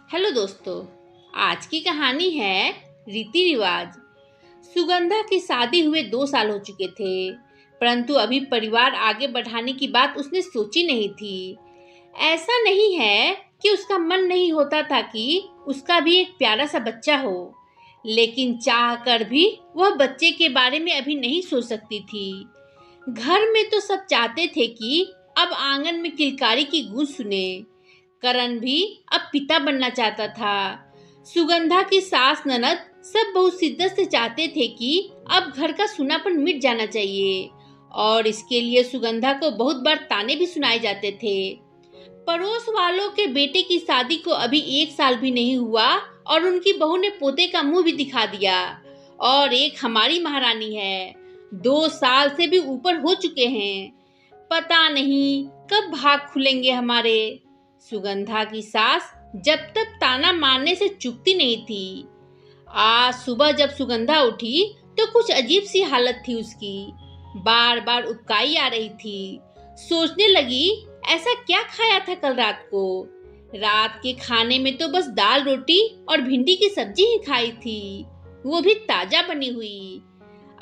Hello दोस्तों, आज की कहानी है रीति रिवाज। सुगंधा की शादी हुए 2 साल हो चुके थे, परंतु अभी परिवार आगे बढ़ाने की बात उसने सोची नहीं थी। ऐसा नहीं है कि उसका मन नहीं होता था कि उसका भी एक प्यारा सा बच्चा हो, लेकिन चाह कर भी वह बच्चे के बारे में अभी नहीं सोच सकती थी। घर में तो सब चाहते थे कि अब आंगन में किलकारी की गूंज सुने। करण भी अब पिता बनना चाहता था। सुगंधा की सास ननद सब बहुत शिद्दत से चाहते थे कि अब घर का सूनापन मिट जाना चाहिए, और इसके लिए सुगंधा को बहुत बार ताने भी सुनाए जाते थे। पड़ोस वालों के बेटे की शादी को अभी 1 साल भी नहीं हुआ और उनकी बहू ने पोते का मुंह भी दिखा दिया। और एक हमारी महारानी है, 2 साल से भी ऊपर हो चुके हैं। पता नहीं कब भाग खुलेंगे हमारे। सुगंधा की सास जब तक ताना मारने से चुकती नहीं थी। आज सुबह जब सुगंधा उठी तो कुछ अजीब सी हालत थी उसकी। बार बार उबकाई आ रही थी। सोचने लगी, ऐसा क्या खाया था कल रात को। रात के खाने में तो बस दाल रोटी और भिंडी की सब्जी ही खाई थी, वो भी ताजा बनी हुई।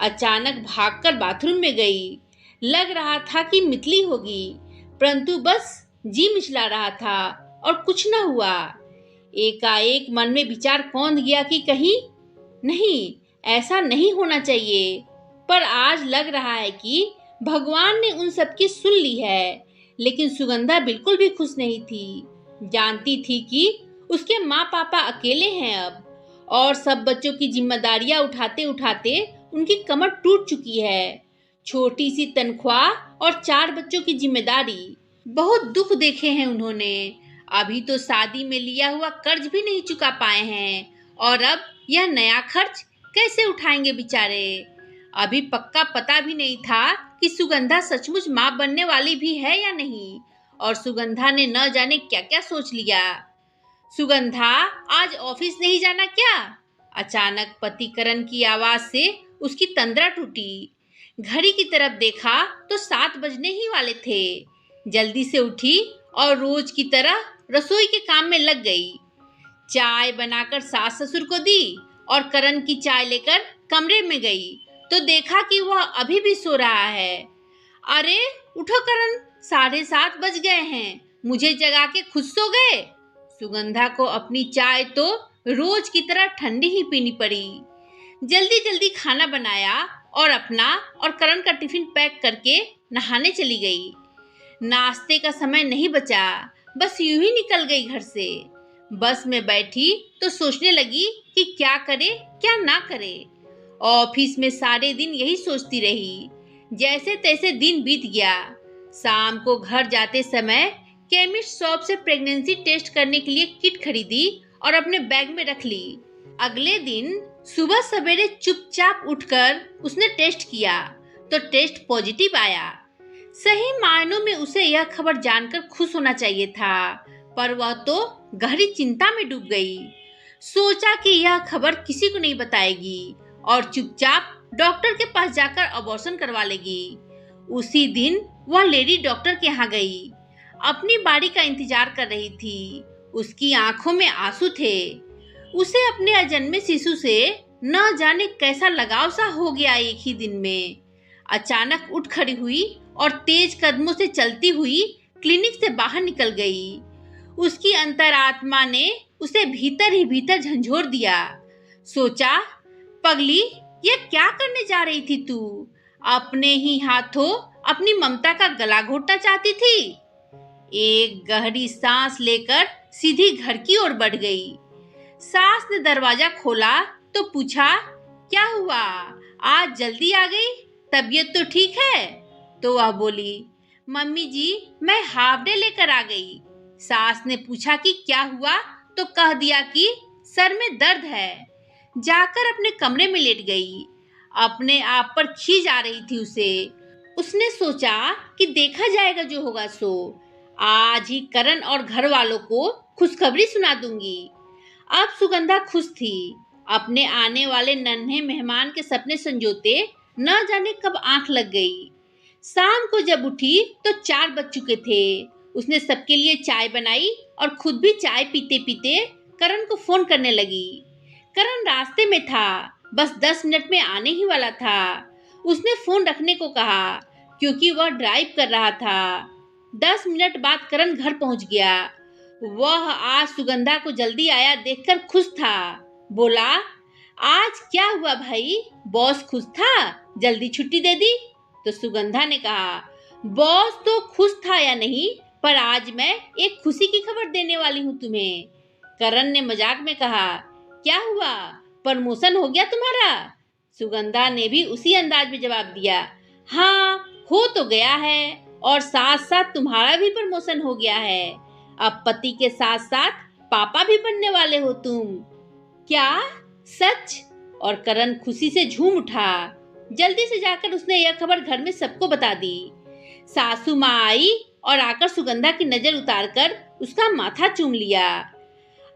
अचानक भागकर बाथरूम में गई। लग रहा था कि मितली होगी, परंतु बस जी मिचला रहा था और कुछ न हुआ। एकाएक मन में विचार कौंध गया कि कहीं नहीं, ऐसा नहीं होना चाहिए। पर आज लग रहा है कि भगवान ने उन सबकी सुन ली है। लेकिन सुगंधा बिल्कुल भी खुश नहीं थी। जानती थी कि उसके माँ पापा अकेले हैं अब, और सब बच्चों की जिम्मेदारियां उठाते उठाते उनकी कमर टूट चुकी है। छोटी सी तनख्वाह और 4 बच्चों की जिम्मेदारी, बहुत दुख देखे हैं उन्होंने। अभी तो शादी में लिया हुआ कर्ज भी नहीं चुका पाए हैं, और अब यह नया खर्च कैसे उठाएंगे बेचारे। अभी पक्का पता भी नहीं था कि सुगंधा सचमुच माँ बनने वाली भी है या नहीं, और सुगंधा ने न जाने क्या क्या सोच लिया। सुगंधा, आज ऑफिस नहीं जाना क्या? अचानक पति करण की आवाज से उसकी तंद्रा टूटी। घड़ी की तरफ देखा तो 7 बजने ही वाले थे। जल्दी से उठी और रोज की तरह रसोई के काम में लग गई। चाय बनाकर सास ससुर को दी और करण की चाय लेकर कमरे में गई तो देखा कि वह अभी भी सो रहा है। अरे उठो करण, 7:30 बज गए हैं, मुझे जगा के खुद सो गए। सुगंधा को अपनी चाय तो रोज की तरह ठंडी ही पीनी पड़ी। जल्दी जल्दी खाना बनाया और अपना और करण का टिफिन पैक करके नहाने चली गई। नाश्ते का समय नहीं बचा, बस यूं ही निकल गई घर से। बस में बैठी तो सोचने लगी कि क्या करे क्या ना करे। ऑफिस में सारे दिन यही सोचती रही। जैसे तैसे दिन बीत गया। शाम को घर जाते समय केमिस्ट शॉप से प्रेगनेंसी टेस्ट करने के लिए किट खरीदी और अपने बैग में रख ली। अगले दिन सुबह सवेरे चुपचाप उठकर उसने टेस्ट किया तो टेस्ट पॉजिटिव आया। सही मायनों में उसे यह खबर जानकर खुश होना चाहिए था, पर वह तो गहरी चिंता में डूब गई। सोचा कि यह खबर किसी को नहीं बताएगी और चुपचाप डॉक्टर के पास जाकर अबॉर्शन करवा लेगी। उसी दिन वह लेडी डॉक्टर के यहाँ गई। अपनी बारी का इंतजार कर रही थी। उसकी आंखों में आंसू थे। उसे अपने अजन्मे शिशु से न जाने कैसा लगाव सा हो गया एक ही दिन में। अचानक उठ खड़ी हुई और तेज कदमों से चलती हुई क्लिनिक से बाहर निकल गई। उसकी अंतरात्मा ने उसे भीतर ही भीतर झंझोर दिया। सोचा, पगली, ये क्या करने जा रही थी तू? अपने ही हाथों अपनी ममता का गला घोटना चाहती थी। एक गहरी सांस लेकर सीधी घर की ओर बढ़ गई। सास ने दरवाजा खोला तो पूछा, क्या हुआ, आज जल्दी आ गई? तबीयत तो ठीक है? तो वह बोली, मम्मी जी, मैं हाफ डे लेकर आ गई। सास ने पूछा कि क्या हुआ तो कह दिया कि सर में दर्द है। जाकर अपने कमरे में लेट गई। अपने आप पर खीज आ रही थी उसे। उसने सोचा कि देखा जाएगा जो होगा सो। आज ही करण और घर वालों को खुशखबरी सुना दूंगी। अब सुगंधा खुश थी। अपने आने वाले नन्हे मेहमान के सपने संजोते न जाने कब आंख लग गई। शाम को जब उठी तो 4 बज चुके थे। उसने सबके लिए चाय बनाई और खुद भी चाय पीते पीते करण को फोन करने लगी। करण रास्ते में था, बस 10 मिनट में आने ही वाला था। उसने फोन रखने को कहा क्योंकि वह ड्राइव कर रहा था। 10 मिनट बाद करण घर पहुंच गया। वह आज सुगंधा को जल्दी आया देखकर खुश था। बोला, आज क्या हुआ भाई, बॉस खुश था, जल्दी छुट्टी दे दी? तो सुगंधा ने कहा, बॉस तो खुश था या नहीं, पर आज मैं एक खुशी की खबर देने वाली हूँ तुम्हें। करण ने मजाक में कहा, क्या हुआ, प्रमोशन हो गया तुम्हारा? सुगंधा ने भी उसी अंदाज में जवाब दिया, हाँ हो तो गया है, और साथ साथ तुम्हारा भी प्रमोशन हो गया है। अब पति के साथ साथ पापा भी बनने वाले हो तुम। क्या, सच? और करण खुशी से झूम उठा। जल्दी से जाकर उसने यह खबर घर में सबको बता दी। सासू माँ आई और आकर सुगंधा की नजर उतारकर उसका माथा चूम लिया।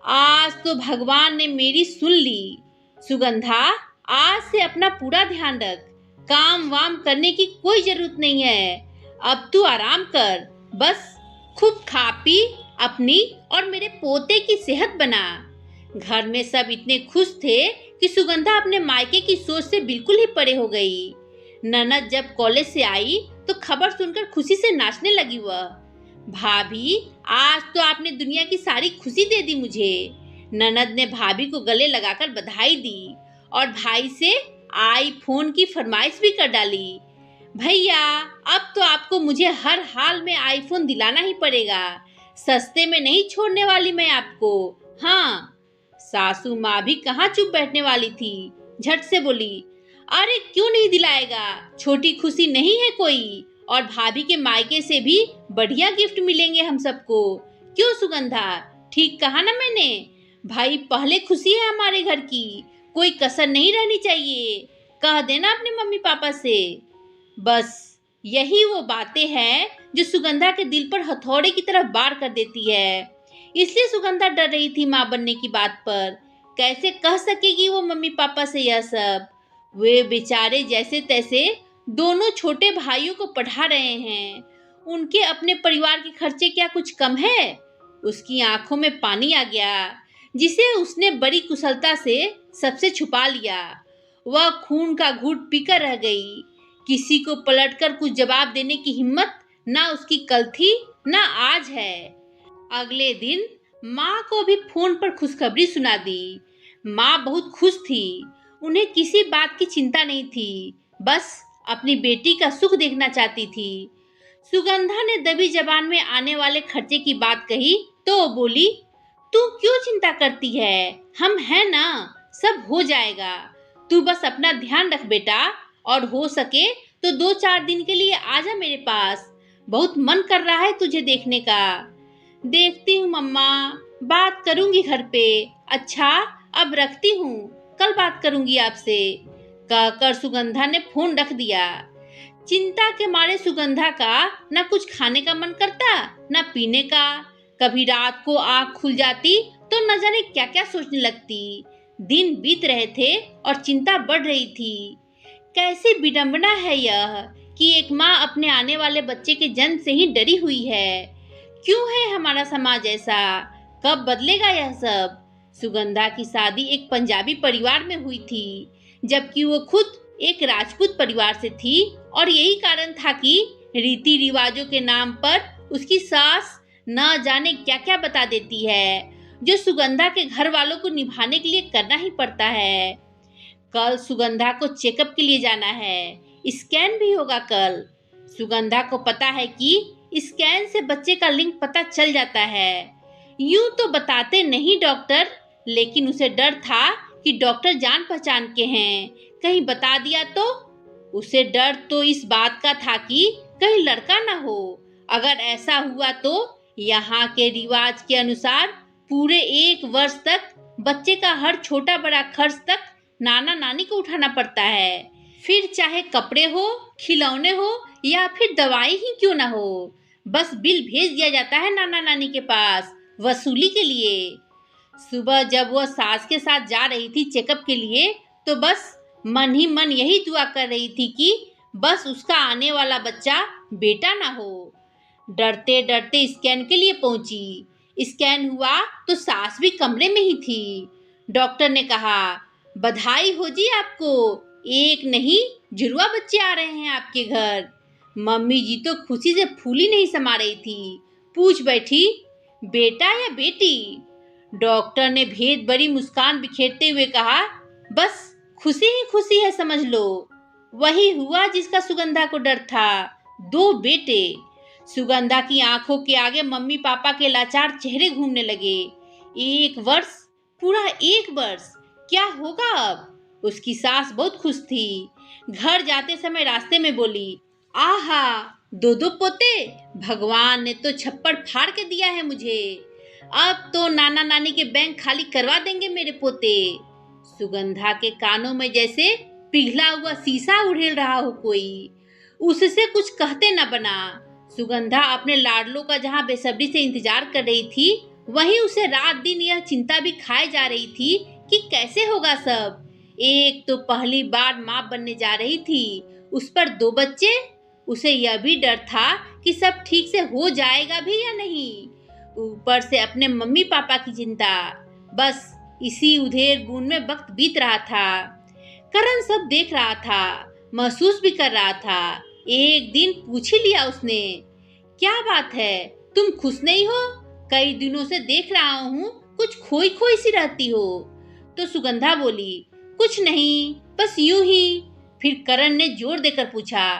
आज तो भगवान ने मेरी सुन ली। सुगंधा, आज से अपना पूरा ध्यान रख, काम वाम करने की कोई जरूरत नहीं है। अब तू आराम कर, बस खूब खा पी, अपनी और मेरे पोते की सेहत बना। घर में सब इतने खुश थे कि सुगंधा अपने मायके की सोच से बिल्कुल ही परे हो गई। ननद जब कॉलेज से आई तो खबर सुनकर खुशी से नाचने लगी। वह, भाभी आज तो आपने दुनिया की सारी खुशी दे दी मुझे। ननद ने भाभी को गले लगाकर बधाई दी और भाई से आईफोन की फरमाइश भी कर डाली। भैया, अब तो आपको मुझे हर हाल में आईफोन दिलाना ही पड़ेगा, सस्ते में नहीं छोड़ने वाली मैं आपको। हाँ। सासू माँ भी कहाँ चुप बैठने वाली थी, झट से बोली, अरे क्यों नहीं दिलाएगा, छोटी खुशी नहीं है कोई, और भाभी के मायके से भी बढ़िया गिफ्ट मिलेंगे हम सबको। क्यों सुगंधा, ठीक कहा ना मैंने? भाई पहले खुशी है हमारे घर की, कोई कसर नहीं रहनी चाहिए, कह देना अपने मम्मी पापा से। बस यही वो बातें हैं जो सुगंधा के दिल पर हथौड़े की तरह वार कर देती है। इसलिए सुगंधा डर रही थी माँ बनने की बात पर। कैसे कह सकेगी वो मम्मी पापा से यह सब? वे बेचारे जैसे तैसे दोनों छोटे भाइयों को पढ़ा रहे हैं। उनके अपने परिवार के खर्चे क्या कुछ कम है? उसकी आंखों में पानी आ गया, जिसे उसने बड़ी कुशलता से सबसे छुपा लिया। वह खून का घूंट पीकर रह गई। किसी को पलटकर कुछ जवाब देने की हिम्मत ना उसकी कल थी ना आज है। अगले दिन माँ को भी फोन पर खुशखबरी सुना दी। माँ बहुत खुश थी। उन्हें किसी बात की चिंता नहीं थी, बस अपनी बेटी का सुख देखना चाहती थी। सुगंधा ने दबी जबान में आने वाले खर्चे की बात कही तो वो बोली, तू क्यों चिंता करती है, हम हैं ना, सब हो जाएगा। तू बस अपना ध्यान रख बेटा, और हो सके तो 2-4 दिन के लिए आजा मेरे पास, बहुत मन कर रहा है तुझे देखने का। देखती हूँ मम्मा, बात करूंगी घर पे। अच्छा अब रखती हूँ, कल बात करूंगी आपसे, कहकर सुगंधा ने फोन रख दिया। चिंता के मारे सुगंधा का न कुछ खाने का मन करता न पीने का। कभी रात को आँख खुल जाती तो न जाने क्या क्या सोचने लगती। दिन बीत रहे थे और चिंता बढ़ रही थी। कैसी विडंबना है यह कि एक माँ अपने आने वाले बच्चे के जन्म से ही डरी हुई है। क्यों है हमारा समाज ऐसा? कब बदलेगा यह सब? सुगंधा की शादी एक पंजाबी परिवार में हुई थी, जबकि वो खुद एक राजपूत परिवार से थी, और यही कारण था कि रीति रिवाजों के नाम पर उसकी सास न जाने क्या क्या बता देती है, जो सुगंधा के घर वालों को निभाने के लिए करना ही पड़ता है। कल सुगंधा को चेकअप के लिए जाना है, स्कैन भी होगा कल। सुगंधा को पता है कि स्कैन से बच्चे का लिंग पता चल जाता है। यूं तो बताते नहीं डॉक्टर, लेकिन उसे डर था कि डॉक्टर जान पहचान के हैं, कहीं बता दिया तो। उसे डर तो इस बात का था कि कहीं लड़का ना हो। अगर ऐसा हुआ तो यहाँ के रिवाज के अनुसार पूरे 1 वर्ष तक बच्चे का हर छोटा बड़ा खर्च तक नाना नानी को उठाना पड़ता है। फिर चाहे कपड़े हो, खिलौने हो या फिर दवाई ही क्यों ना हो, बस बिल भेज दिया जाता है नाना नानी के पास वसूली के लिए। सुबह जब वह सास के साथ जा रही थी चेकअप के लिए, तो बस मन ही मन यही दुआ कर रही थी कि बस उसका आने वाला बच्चा बेटा ना हो। डरते डरते स्कैन के लिए पहुंची। स्कैन हुआ तो सास भी कमरे में ही थी। डॉक्टर ने कहा, बधाई हो जी आपको, एक नहीं जुड़वा बच्चे आ रहे हैं आपके घर। मम्मी जी तो खुशी से फूली नहीं समा रही थी। पूछ बैठी, बेटा या बेटी? डॉक्टर ने भेद भरी मुस्कान बिखेरते हुए कहा, बस खुशी ही खुशी है समझ लो। वही हुआ जिसका सुगंधा को डर था, 2 बेटे। सुगंधा की आंखों के आगे मम्मी पापा के लाचार चेहरे घूमने लगे। 1 वर्ष, पूरा 1 वर्ष, क्या होगा अब? उसकी सास बहुत खुश थी। घर जाते समय रास्ते में बोली, आहा, 2 पोते, भगवान ने तो छप्पड़ फाड़ के दिया है मुझे। अब तो नाना नानी के बैंक खाली करवा देंगे मेरे पोते। सुगंधा के कानों में जैसे पिघला हुआ शीशा उड़ेल रहा हो कोई। उससे कुछ कहते न बना। सुगंधा अपने लाडलों का जहां बेसब्री से इंतजार कर रही थी, वहीं उसे रात दिन यह चिंता भी खाए जा रही थी कि कैसे होगा सब। एक तो पहली बार माँ बनने जा रही थी, उस पर 2 बच्चे। उसे यह भी डर था कि सब ठीक से हो जाएगा भी या नहीं। ऊपर से अपने मम्मी पापा की चिंता। बस इसी उधेड़ बुन में वक्त बीत रहा था। करण सब देख रहा था, महसूस भी कर रहा था। एक दिन पूछ ही लिया उसने, क्या बात है, तुम खुश नहीं हो? कई दिनों से देख रहा हूँ कुछ खोई खोई सी रहती हो। तो सुगंधा बोली, कुछ नहीं, बस यूं ही। फिर करण ने जोर देकर पूछा,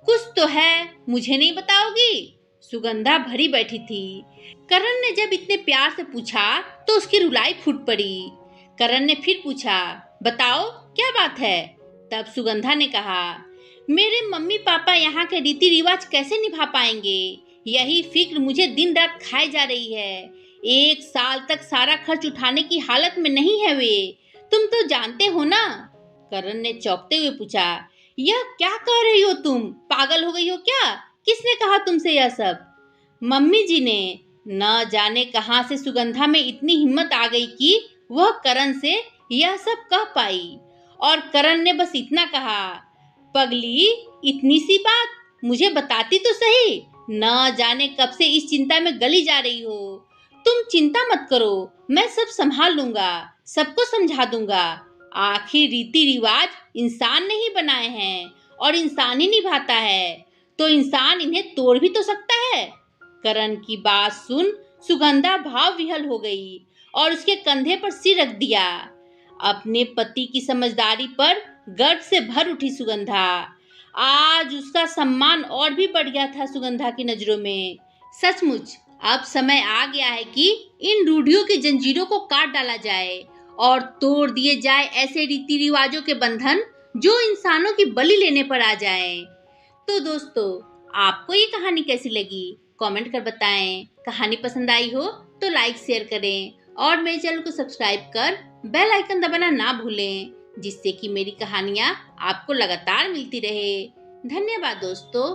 कुछ तो है, मुझे नहीं बताओगी? सुगंधा भरी बैठी थी। करण ने जब इतने प्यार से पूछा तो उसकी रुलाई फूट पड़ी। करण ने फिर पूछा, बताओ क्या बात है? तब सुगंधा ने कहा, मेरे मम्मी पापा यहाँ के रीति रिवाज कैसे निभा पाएंगे, यही फिक्र मुझे दिन रात खाए जा रही है। 1 साल तक सारा खर्च उठाने की हालत में नहीं है वे, तुम तो जानते हो ना। करण ने चौंकते हुए पूछा, यह क्या कह रही हो तुम? पागल हो गई हो क्या? किसने कहा तुमसे यह सब? मम्मी जी ने। न जाने कहां से सुगंधा में इतनी हिम्मत आ गई कि वह करण से यह सब कह पाई। और करण ने बस इतना कहा, पगली, इतनी सी बात मुझे बताती तो सही। न जाने कब से इस चिंता में गली जा रही हो। तुम चिंता मत करो, मैं सब संभाल लूंगा, सबको समझा दूंगा। आखिर रीति रिवाज इंसान ने ही बनाए हैं और इंसान ही निभाता है, तो इंसान इन्हें तोड़ भी तो सकता है। करण की बात सुन सुगंधा भाव विह्वल हो गई और उसके कंधे पर सिर रख दिया। अपने पति की समझदारी पर गर्व से भर उठी सुगंधा। आज उसका सम्मान और भी बढ़ गया था सुगंधा की नजरों में। सचमुच अब समय आ गया है कि इन रूढ़ियों की जंजीरों को काट डाला जाए और तोड़ दिए जाए ऐसे रीति रिवाजों के बंधन जो इंसानों की बलि लेने पर आ जाए। तो दोस्तों, आपको ये कहानी कैसी लगी कमेंट कर बताएं। कहानी पसंद आई हो तो लाइक शेयर करें और मेरे चैनल को सब्सक्राइब कर बेल आइकन दबाना ना भूलें, जिससे कि मेरी कहानियाँ आपको लगातार मिलती रहे। धन्यवाद दोस्तों।